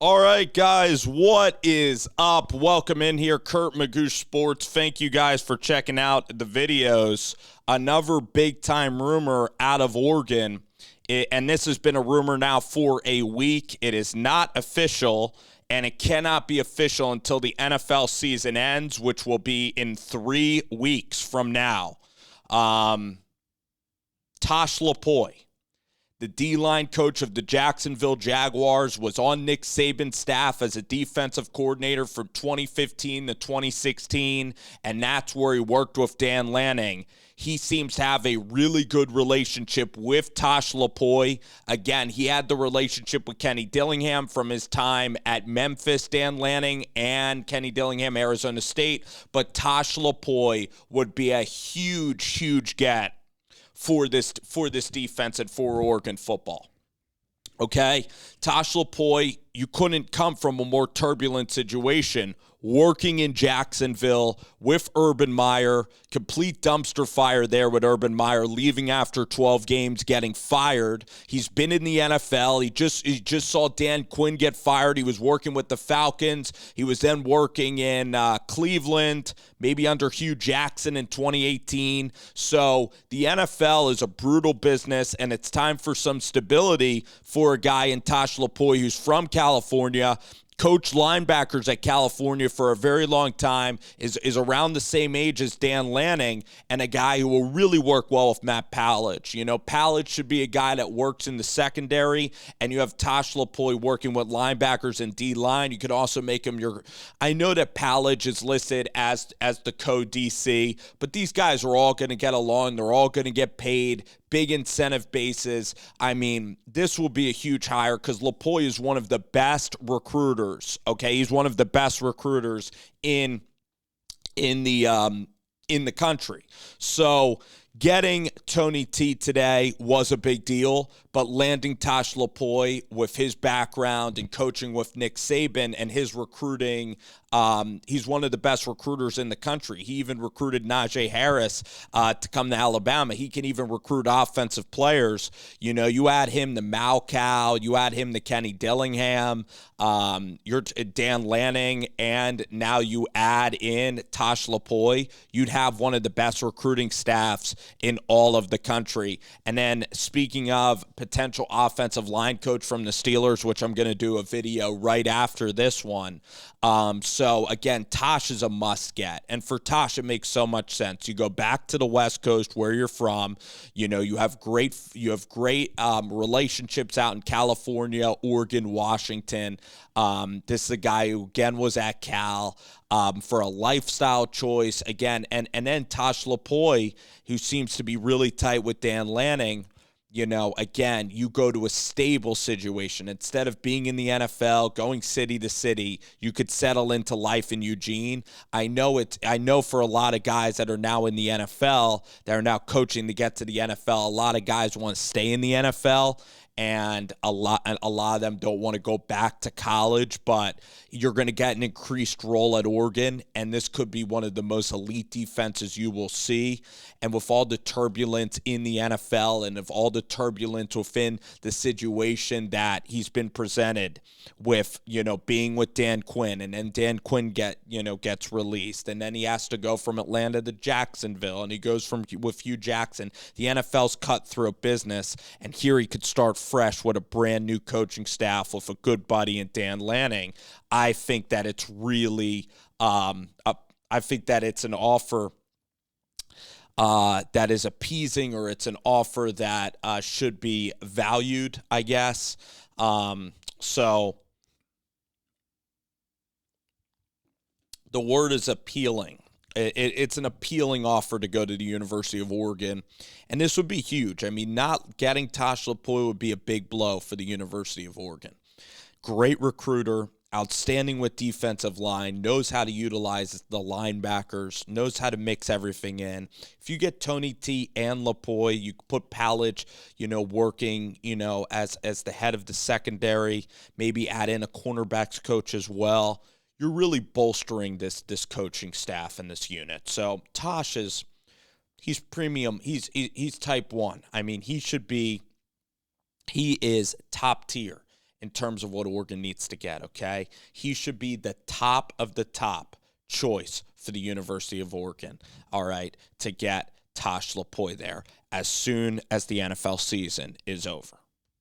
All right, guys, what is up? Welcome in here, Kurt Magoosh Sports. Thank you guys for checking out the videos. Another big-time rumor out of Oregon, and this has been a rumor now for a week. It is not official, and it cannot be official until the NFL season ends, which will be in 3 weeks from now. Tosh Lupoi, the D-line coach of the Jacksonville Jaguars, was on Nick Saban's staff as a defensive coordinator from 2015 to 2016, and that's where he worked with Dan Lanning. He seems to have a really good relationship with Tosh Lupoi. Again, he had the relationship with Kenny Dillingham from his time at Memphis, Dan Lanning, and Kenny Dillingham, Arizona State. But Tosh Lupoi would be a huge get for this defense and for Oregon football. Okay? Tosh Lupoi, you couldn't come from a more turbulent situation. Working in Jacksonville with Urban Meyer, complete dumpster fire there with Urban Meyer, leaving after 12 games, getting fired. He's been in the NFL. He just saw Dan Quinn get fired. He was working with the Falcons. He was then working in Cleveland, maybe under Hugh Jackson in 2018. So the NFL is a brutal business, and it's time for some stability for a guy in Tosh Lupoi who's from California, coached linebackers at California for a very long time, is around the same age as Dan Lanning, and a guy who will really work well with Matt Pallage. You know, Pallage should be a guy that works in the secondary, and you have Tosh Lupoi working with linebackers and D-line. You could also make him your – I know that Pallage is listed as the co-DC, but these guys are all going to get along. They're all going to get paid big incentive bases. I mean, this will be a huge hire because Lupoi is one of the best recruiters. Okay, he's one of the best recruiters in the country. So getting Tony T today was a big deal, but landing Tosh Lupoi with his background and coaching with Nick Saban and his recruiting, he's one of the best recruiters in the country. He even recruited Najee Harris to come to Alabama. He can even recruit offensive players. You know, you add him to Malcow, you add him to Kenny Dillingham, you're Dan Lanning, and now you add in Tosh Lupoi, you'd have one of the best recruiting staffs in all of the country. And then speaking of potential offensive line coach from the Steelers, which I'm going to do a video right after this one. So again, Tosh is a must get. And for Tosh, it makes so much sense. You go back to the West Coast where you're from. You know, you have great relationships out in California, Oregon, Washington. This is a guy who, again, was at Cal for a lifestyle choice. Again, and then Tosh Lupoi, who seems to be really tight with Dan Lanning. You know, again, you go to a stable situation. Instead of being in the NFL, going city to city, you could settle into life in Eugene. I know for a lot of guys that are now in the NFL, that are now coaching to get to the NFL, a lot of guys want to stay in the NFL. And a lot of them don't want to go back to college, but you're going to get an increased role at Oregon, and this could be one of the most elite defenses you will see. And with all the turbulence in the NFL and of all the turbulence within the situation that he's been presented with, you know, being with Dan Quinn, and then Dan Quinn gets released, and then he has to go from Atlanta to Jacksonville, and he goes with Hugh Jackson. The NFL's cutthroat business, and here he could start fresh with a brand new coaching staff with a good buddy in Dan Lanning. I think that it's really, I think that it's an offer that is appeasing, or it's an offer that should be valued, I guess. So the word is appealing. It's an appealing offer to go to the University of Oregon, and this would be huge. I mean, not getting Tosh Lupoi would be a big blow for the University of Oregon. Great recruiter, outstanding with defensive line, knows how to utilize the linebackers, knows how to mix everything in. If you get Tony T and Lupoi, you put Pallage, working, as the head of the secondary, maybe add in a cornerbacks coach as well. You're really bolstering this coaching staff and this unit. So Tosh he's premium. He's type 1. I mean, he is top tier. in terms of what Oregon needs to get, okay? He should be the top of the top choice for the University of Oregon, all right, to get Tosh Lupoi there as soon as the NFL season is over.